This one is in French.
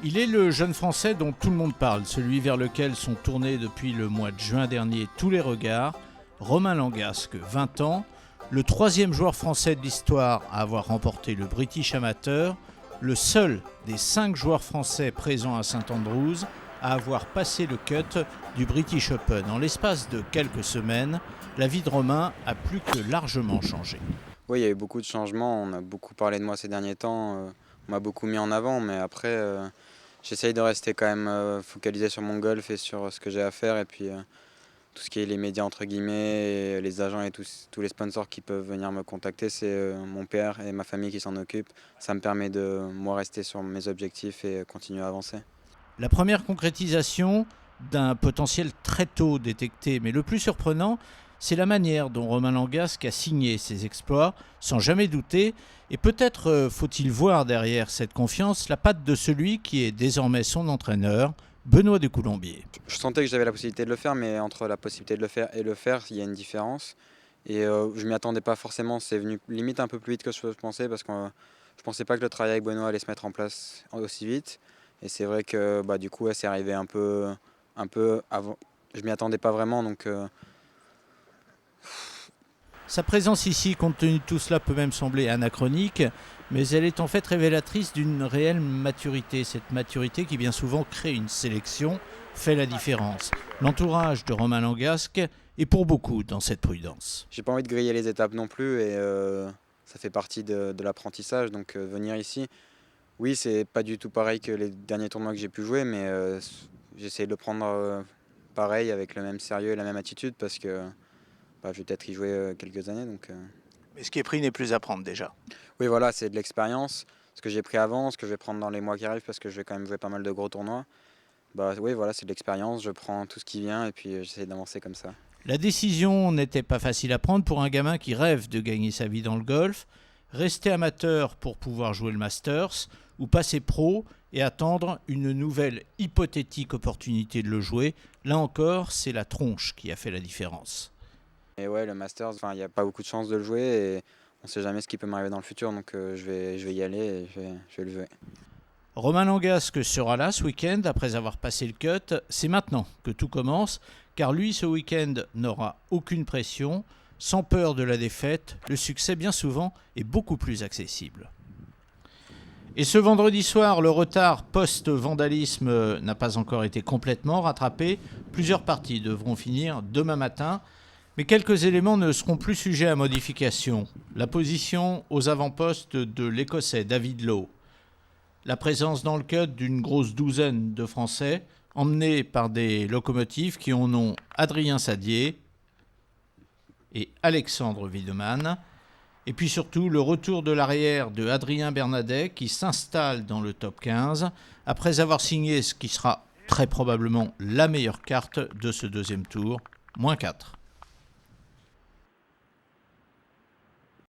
Il est le jeune Français dont tout le monde parle, celui vers lequel sont tournés depuis le mois de juin dernier tous les regards, Romain Langasque, 20 ans, le troisième joueur français de l'histoire à avoir remporté le British Amateur, le seul des 5 joueurs français présents à St Andrews à avoir passé le cut du British Open. En l'espace de quelques semaines, la vie de Romain a plus que largement changé. Oui, il y a eu beaucoup de changements, on a beaucoup parlé de moi ces derniers temps, on m'a beaucoup mis en avant, mais après j'essaye de rester quand même focalisé sur mon golf et sur ce que j'ai à faire, et puis tout ce qui est les médias entre guillemets, et les agents et tous les sponsors qui peuvent venir me contacter, c'est mon père et ma famille qui s'en occupent. Ça me permet de moi rester sur mes objectifs et continuer à avancer. La première concrétisation d'un potentiel très tôt détecté, mais le plus surprenant, c'est la manière dont Romain Langasque a signé ses exploits, sans jamais douter, et peut-être faut-il voir derrière cette confiance la patte de celui qui est désormais son entraîneur, Benoît de Coulombier. Je sentais que j'avais la possibilité de le faire, mais entre la possibilité de le faire et le faire, il y a une différence. Et je m'y attendais pas forcément, c'est venu limite un peu plus vite que je pensais, parce que je pensais pas que le travail avec Benoît allait se mettre en place aussi vite. Et c'est vrai que du coup, c'est arrivé un peu avant. Je m'y attendais pas vraiment, donc... Sa présence ici, compte tenu de tout cela, peut même sembler anachronique, mais elle est en fait révélatrice d'une réelle maturité. Cette maturité qui bien souvent crée une sélection, fait la différence. L'entourage de Romain Langasque est pour beaucoup dans cette prudence. J'ai pas envie de griller les étapes non plus, et ça fait partie de l'apprentissage, donc venir ici, oui, c'est pas du tout pareil que les derniers tournois que j'ai pu jouer, mais j'essaie de le prendre pareil, avec le même sérieux et la même attitude, parce que je vais peut-être y jouer quelques années. Donc, Mais ce qui est pris n'est plus à prendre déjà. Oui, voilà, c'est de l'expérience, ce que j'ai pris avant, ce que je vais prendre dans les mois qui arrivent, parce que je vais quand même jouer pas mal de gros tournois. Oui, voilà, c'est de l'expérience, je prends tout ce qui vient et puis j'essaie d'avancer comme ça. La décision n'était pas facile à prendre pour un gamin qui rêve de gagner sa vie dans le golf, rester amateur pour pouvoir jouer le Masters, ou passer pro et attendre une nouvelle hypothétique opportunité de le jouer. Là encore, c'est la tronche qui a fait la différence. Et ouais, le Masters, il n'y a pas beaucoup de chance de le jouer, et on ne sait jamais ce qui peut m'arriver dans le futur, donc je vais y aller et je vais le jouer. Romain Langasque sera là ce week-end après avoir passé le cut. C'est maintenant que tout commence, car lui, ce week-end, n'aura aucune pression. Sans peur de la défaite, le succès, bien souvent, est beaucoup plus accessible. Et ce vendredi soir, le retard post-vandalisme n'a pas encore été complètement rattrapé. Plusieurs parties devront finir demain matin. Mais quelques éléments ne seront plus sujets à modification. La position aux avant-postes de l'Écossais David Lowe. La présence dans le cut d'une grosse douzaine de Français, emmenés par des locomotives qui ont nom Adrien Sadier et Alexandre Wiedemann. Et puis surtout, le retour de l'arrière de Adrien Bernadet qui s'installe dans le top 15 après avoir signé ce qui sera très probablement la meilleure carte de ce deuxième tour, -4.